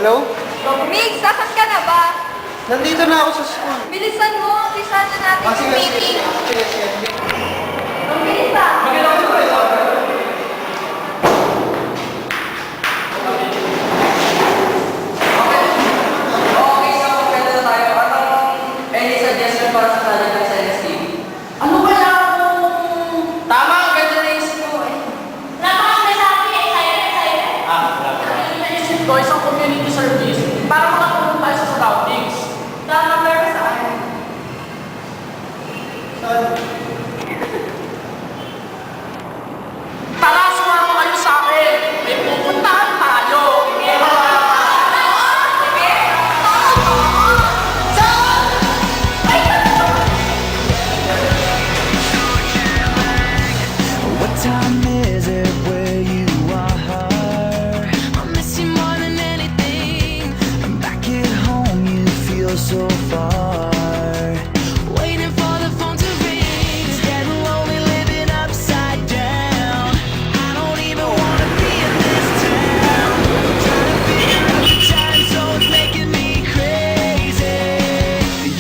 Hello? Migs, saan ka na ba? Nandito na ako sa school. Bilisan mo, umpisahan na natin yung Sige, sige. meeting. Sige, sige. Bilisan! Any suggestion para sa project ng SLST? Ano wala akong... Tama, ang ganda na isip mo eh. Napaka-masabi, excited. Ang naisip ko, isang community service para makatulong tayo sa surroundings. Tama, pero saan? Tara, sumama kayo sa akin. May pupuntahan tayo. What time is it where you are? I miss you more than anything. I'm back at home, you feel so far. Waiting for the phone to ring. Instead we're only living upside down. I don't even wanna be in this town. Trying to figure out the time, so it's making me crazy.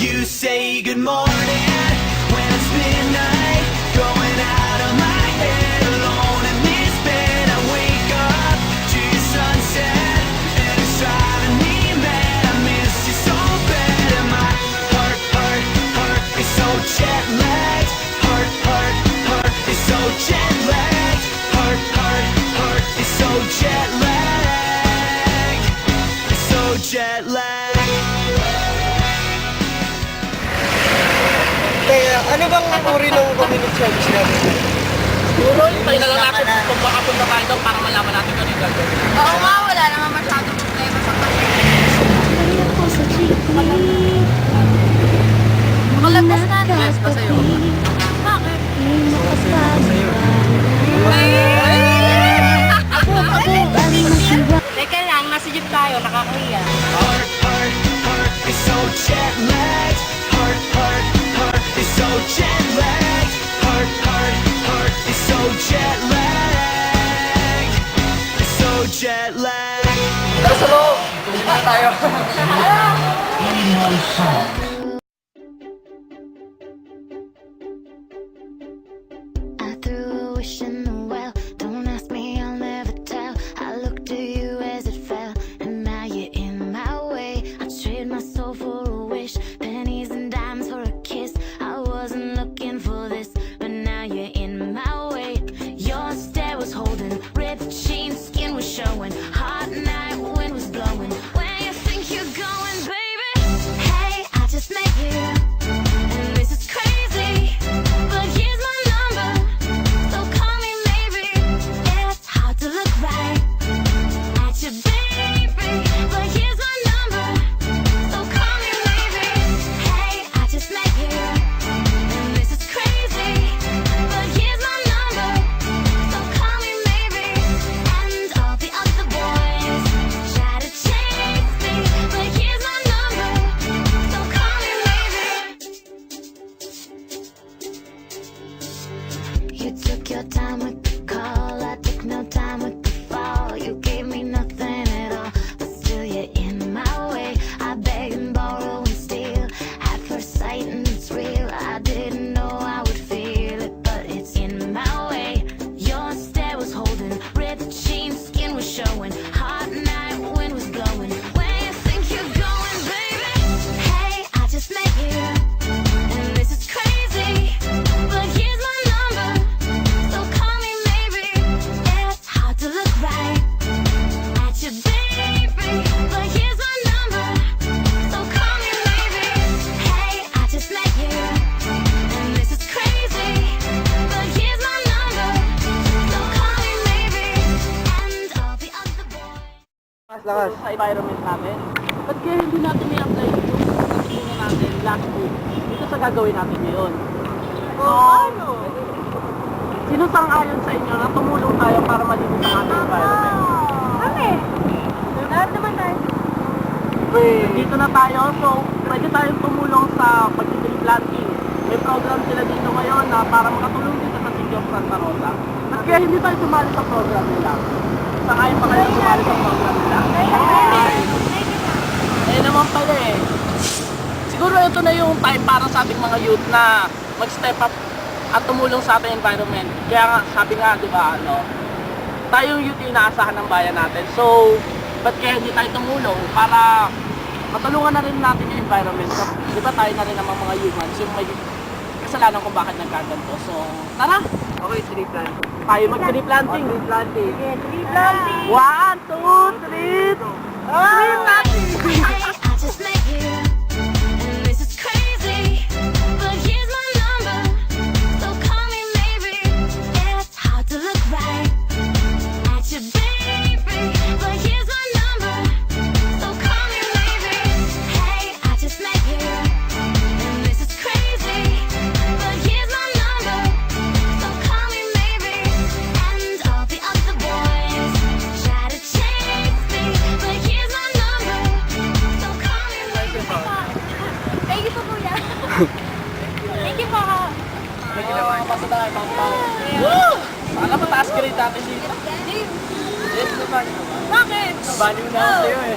You say good morning when it's midnight, going out of my head alone in this bed. I wake up to your sunset and it's driving me mad. I miss you so bad and my heart is so jet lagged. Heart is so jet lagged. Heart is so jet lagged. It's so jet lagged. Kaya, ano bang uri ng community service natin? Siguro, tayo na lang natin kung baka punta tayo doon para malaman natin kung ano yung gagawin. Oo nga, wala naman masyadong problema sa kasi. Makalabas na. Yes, pa sa'yo. Bakit? Teka lang, nasa jeep tayo, nakakahiya. Heart is so jet lagged. Heart is so jet lagged. Heart is so jet lagged. It's so jet lagged. Tara sa loob! Bili na tayo. I threw a wish in the well. Don't ask me, I'll never tell. I looked to you as it fell, and now you're in my way. I trade my soul for a wish, pennies and dimes for a kiss. I wasn't looking for this, but now you're in my way. Your stare was holding, ripped jeans, skin was showing. Hot night, wind was blowing. Where you think you're going, baby? Hey, I just met you, and this is crazy. But here's my number, so call me maybe. It's hard to look right at you, baby. But here's my number, so call me maybe. Hey, I just met you, and this is crazy. But here's my number, so call me maybe. And all the other boys try to chase me, but here's my number, so call me maybe. You took your time with the call, I took no time with the fall. You gave me nothing at all, but still you're in my way. I beg and borrow and steal at first sight, and it's real. I didn't know I would feel it, but it's in my way. Your stare was holding, ripped jeans, skin was showing. Hot night, wind was blowing. Where you think you're going, baby? Hey, I just met you, and this is crazy. But here's my number, so call me maybe. It's hard to look right at you, baby. But here's my number, so call me maybe. Hey, I just met you, and this is crazy. But here's my number, so call me maybe. And all the other boys. Lakas. Sa environment natin. Ba't kaya hindi natin i-apply yung natutunan natin last week dito sa gagawin natin ngayon? Ano? Sino sang-ayon sa inyo na tumulong tayo para malinis ang ating environment? Kami. Lahat naman tayo. Dito na tayo, so pwede tayong tumulong sa pag-tree planting. May program sila dito ngayon na para makatulong dito sa City of Santa Rosa. At kaya hindi tayo sumali sa program nila. Sang-ayon pa kayo sumali sa program nila? Ay, Ayun naman pala eh. Siguro ito na yung time para sa ating mga youth na mag-step up at tumulong sa ating environment. Kaya nga, sabi nga, di ba, tayong youth yung inaasahan ng bayan natin. So, ba't kaya hindi tayo tumulong para matulungan na rin natin yung environment? Di ba tayo na rin namang mga humans yung may kasalanan kung bakit nagkaganto. So, tara! Okay, tree plant. Tayo mag-tree planting. Tree planting. Tree planting. 1, 2, 3. Tree planting! Hey, I just met you, and this is crazy. But here's my number, so call me maybe. It's hard to look right at your baby, but here's my number, so call me maybe. Hey, I just met you, and this is crazy. But here's my number, so call me maybe. And all the other boys try to chase me, but here's my number, so call me maybe. Thank you po, kuya. Thank you po. Basta tayo, mga tao. Woo! Alam mo, taas grade natin dito. Yes, naman. Bakit? Baliw na ako sa'yo eh.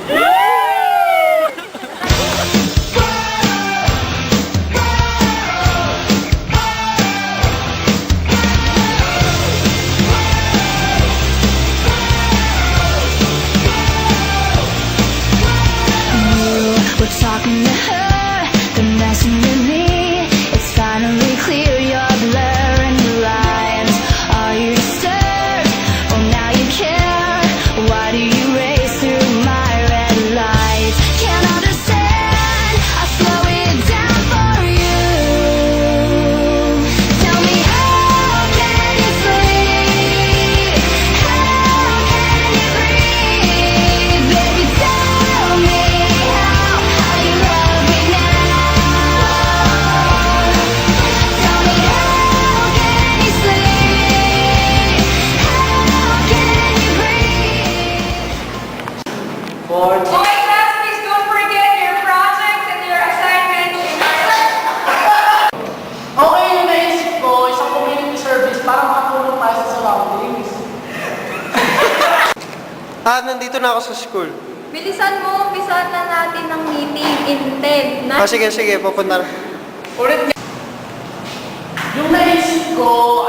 We're talking to her, then messing with me. It's finally clear you're blurring the lines. Are you disturbed? Oh, now you care. Why do you race through my red lights? Can't understand. I'll slow it down for you. Tell me how can you sleep? How can you breathe? Baby, tell me how you love me now. Tell me how can you sleep? How can you breathe? Okay, class, please don't forget your projects and your assignments. Okay, yung naisip ko, isang community service para makatulong tayo sa surroundings. Nandito na ako sa school. Bilisan mo, umpisahan na natin ang meeting in 10. Sige, sige, pupunta na. Yung naisip ko,